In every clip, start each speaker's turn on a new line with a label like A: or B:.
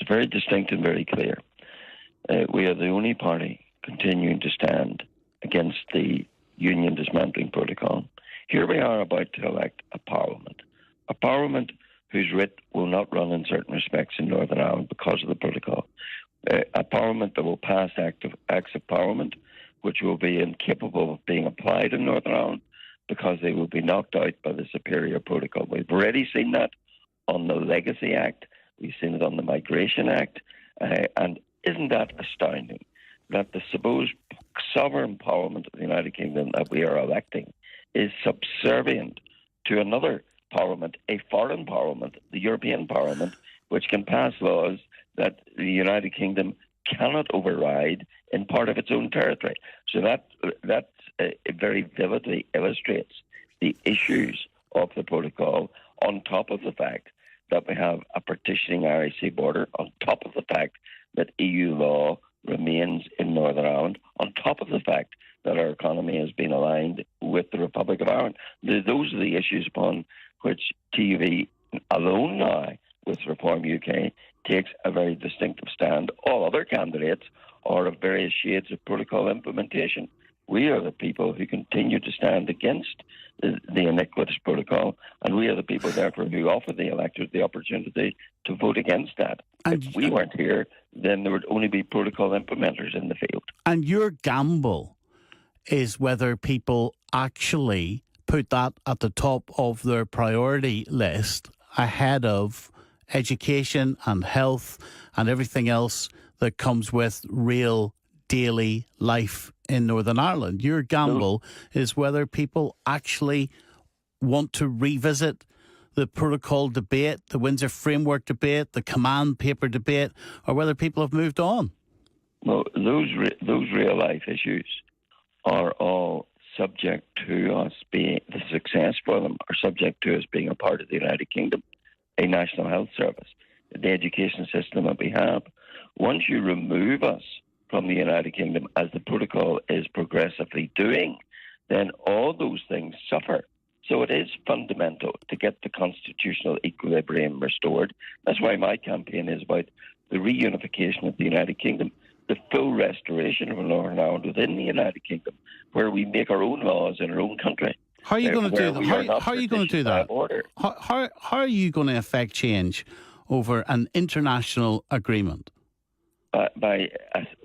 A: very distinct and very clear. We are the only party continuing to stand against the Union Dismantling Protocol. Here we are about to elect a parliament whose writ will not run in certain respects in Northern Ireland because of the protocol. A parliament that will pass acts of parliament which will be incapable of being applied in Northern Ireland because they will be knocked out by the superior protocol. We've already seen that on the Legacy Act. We've seen it on the Migration Act. And isn't that astounding that the supposed sovereign parliament of the United Kingdom that we are electing is subservient to another parliament, a foreign parliament, the European Parliament, which can pass laws that the United Kingdom cannot override in part of its own territory. So that very vividly illustrates the issues of the protocol, on top of the fact that we have a partitioning Irish Sea border, on top of the fact that EU law remains in Northern Ireland, on top of the fact that our economy has been aligned with the Republic of Ireland. Those are the issues upon which TUV alone now, with Reform UK, takes a very distinctive stand. All other candidates are of various shades of protocol implementation. We are the people who continue to stand against the iniquitous protocol, and we are the people, therefore, who offer the electorate the opportunity to vote against that. And if we weren't here, then there would only be protocol implementers in the field.
B: And your gamble is whether people actually put that at the top of their priority list ahead of education and health and everything else that comes with real daily life in Northern Ireland. Your gamble is whether people actually want to revisit the protocol debate, the Windsor Framework debate, the command paper debate, or whether people have moved on.
A: Well, those real life issues are all subject to us being, the success for them are subject to us being a part of the United Kingdom, a national health service, the education system that we have. Once you remove us from the United Kingdom, as the protocol is progressively doing, then all those things suffer. So it is fundamental to get the constitutional equilibrium restored. That's why my campaign is about the reunification of the United Kingdom, the full restoration of Northern Ireland within the United Kingdom, where we make our own laws in our own country.
B: How are you going to do that? How are you going to do that? How are you going to affect change over an international agreement?
A: By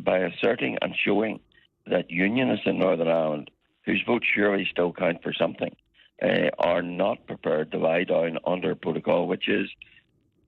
A: asserting and showing that unionists in Northern Ireland, whose votes surely still count for something, are not prepared to lie down under a protocol which is,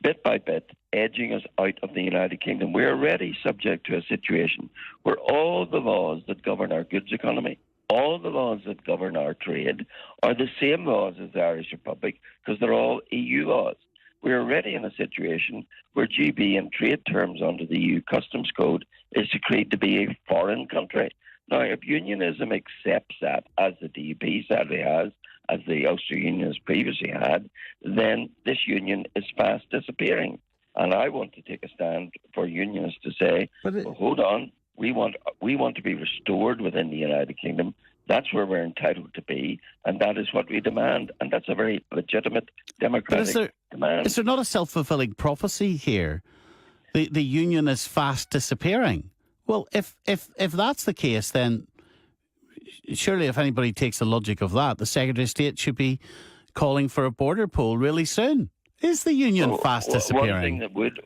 A: bit by bit, edging us out of the United Kingdom. We're already subject to a situation where all the laws that govern our goods economy, all the laws that govern our trade, are the same laws as the Irish Republic, because they're all EU laws. We're already in a situation where GB in trade terms under the EU Customs Code is decreed to be a foreign country. Now, if unionism accepts that, as the DUP sadly has, as the Ulster Unionists previously had, then this union is fast disappearing. And I want to take a stand for unionists to say, well, hold on, we want to be restored within the United Kingdom. That's where we're entitled to be, and that is what we demand. And that's a very legitimate democratic demand.
B: Is there not a self-fulfilling prophecy here? The union is fast disappearing. Well, if that's the case, then surely if anybody takes the logic of that, the Secretary of State should be calling for a border poll really soon. Is the union fast disappearing?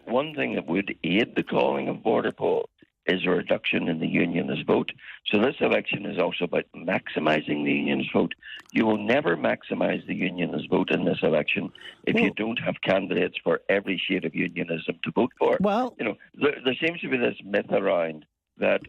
A: One thing that would aid the calling of border poll is a reduction in the unionist vote. So this election is also about maximising the unionist vote. You will never maximise the unionist vote in this election if you don't have candidates for every shade of unionism to vote for.
B: Well,
A: there seems to be this myth around that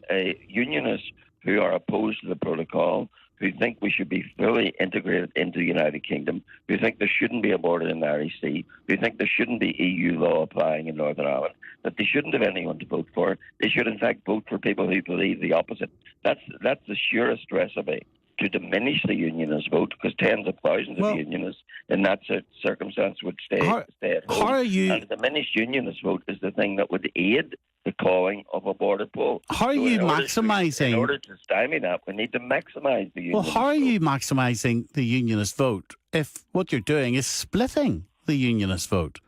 A: unionists who are opposed to the protocol, who think we should be fully integrated into the United Kingdom, who think there shouldn't be a border in the Irish Sea, who think there shouldn't be EU law applying in Northern Ireland, that they shouldn't have anyone to vote for. They should, in fact, vote for people who believe the opposite. That's the surest recipe to diminish the unionist vote, because tens of thousands of unionists in that circumstance would stay at home. And a diminished unionist vote is the thing that would aid the calling of a border poll.
B: How are you maximising?
A: In order to stymie that, we need to maximise the unionist vote.
B: Well, how are you maximising the unionist vote if what you're doing is splitting the unionist vote?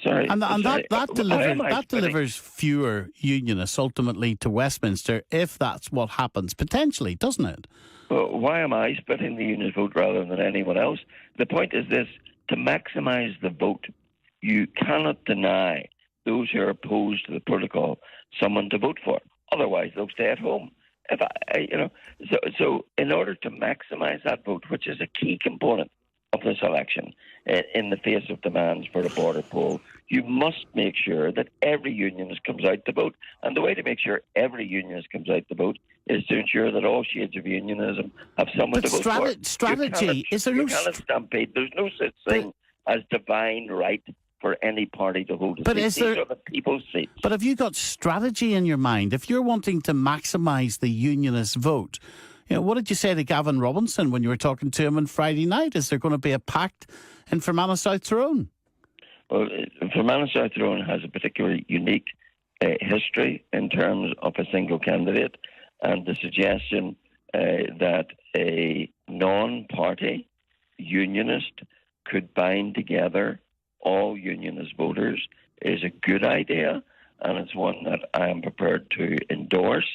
A: Sorry.
B: And
A: sorry. Why am I
B: that
A: splitting?
B: delivers fewer unionists ultimately to Westminster if that's what happens, potentially, doesn't it?
A: Well, why am I splitting the unionist vote rather than anyone else? The point is this: to maximise the vote, you cannot deny those who are opposed to the protocol someone to vote for. Otherwise, they'll stay at home. If so in order to maximise that vote, which is a key component of this election, in the face of demands for a border poll, you must make sure that every unionist comes out to vote. And the way to make sure every unionist comes out to vote is to ensure that all shades of unionism have someone to vote for.
B: Strategy, is there
A: you
B: no...
A: cannot stampede. There's no such thing as divine right for any party to hold a seat. These are the people's seats.
B: But have you got strategy in your mind? If you're wanting to maximise the unionist vote, what did you say to Gavin Robinson when you were talking to him on Friday night? Is there going to be a pact in Fermanagh South Tyrone?
A: Well, Fermanagh South Tyrone has a particularly unique history in terms of a single candidate, and the suggestion that a non-party unionist could bind together all unionist voters is a good idea, and it's one that I am prepared to endorse,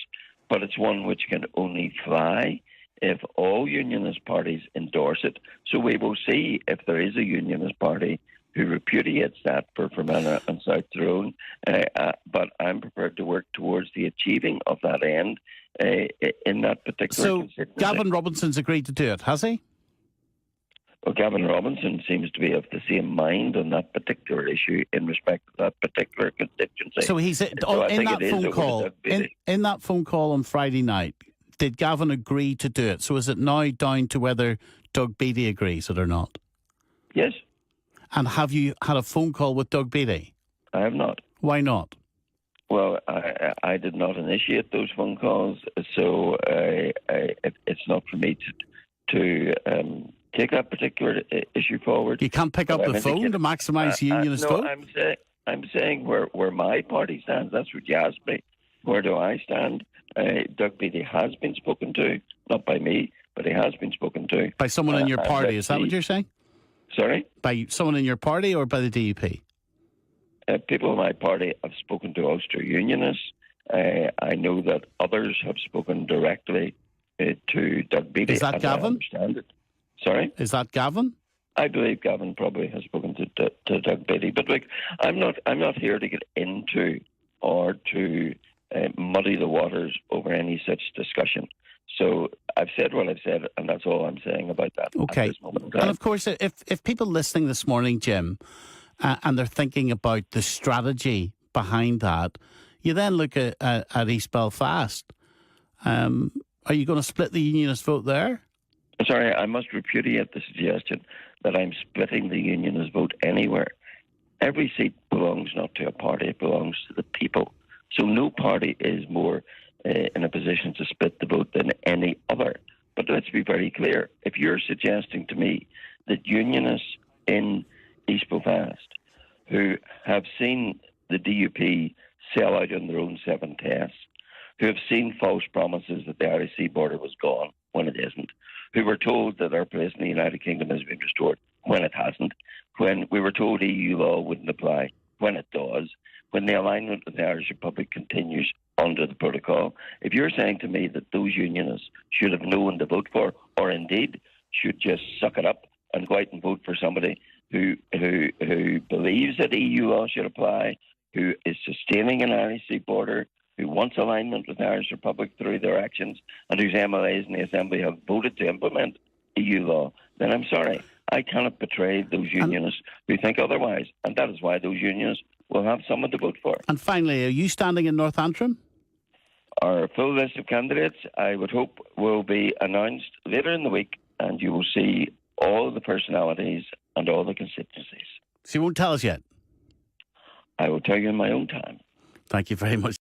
A: but it's one which can only fly if all unionist parties endorse it. So we will see if there is a unionist party who repudiates that for Fermanagh and South Tyrone, but I'm prepared to work towards the achieving of that end in that particular constituency.
B: So Gavin Robinson's agreed to do it, has he?
A: Well, Gavin Robinson seems to be of the same mind on that particular issue in respect to that particular constituency.
B: So he's in that phone call on Friday night. Did Gavin agree to do it? So is it now down to whether Doug Beattie agrees it or not?
A: Yes.
B: And have you had a phone call with Doug Beattie?
A: I have not.
B: Why not?
A: Well, I did not initiate those phone calls, so it's not for me to take that particular issue forward.
B: You can't pick up the phone to maximise unionist vote?
A: I'm saying where my party stands. That's what you asked me. Where do I stand? Doug Beattie has been spoken to, not by me, but he has been spoken to.
B: By someone in your party, is that what you're saying?
A: Sorry?
B: By someone in your party or by the DUP?
A: People in my party have spoken to Ulster unionists. I know that others have spoken directly to Doug Beattie.
B: Is that Gavin?
A: I understand it. Sorry?
B: Is that Gavin?
A: I believe Gavin probably has spoken to Doug Beattie. But look, I'm not here to get into or to muddy the waters over any such discussion. So I've said what I've said, and that's all I'm saying about that.
B: Okay.
A: At this moment in time.
B: And of course, if people listening this morning, Jim, and they're thinking about the strategy behind that, you then look at East Belfast. Are you going to split the unionist vote there?
A: Sorry, I must repudiate the suggestion that I'm splitting the unionist vote anywhere. Every seat belongs not to a party, it belongs to the people. So no party is more in a position to split the vote than any other. But let's be very clear. If you're suggesting to me that unionists in East Belfast who have seen the DUP sell out on their own 7 tests, who have seen false promises that the Irish Sea border was gone when it isn't, who were told that our place in the United Kingdom has been restored when it hasn't, when we were told EU law wouldn't apply when it does, when the alignment with the Irish Republic continues under the protocol. If you're saying to me that those unionists should have known to vote for, or indeed should just suck it up and go out and vote for somebody who believes that EU law should apply, who is sustaining an Irish Sea border, who wants alignment with the Irish Republic through their actions, and whose MLAs in the Assembly have voted to implement EU law, then I'm sorry. I cannot betray those unionists who think otherwise, and that is why those unionists will have someone to vote for.
B: And finally, are you standing in North Antrim?
A: Our full list of candidates, I would hope, will be announced later in the week, and you will see all the personalities and all the constituencies.
B: So you won't tell us yet?
A: I will tell you in my own time.
B: Thank you very much.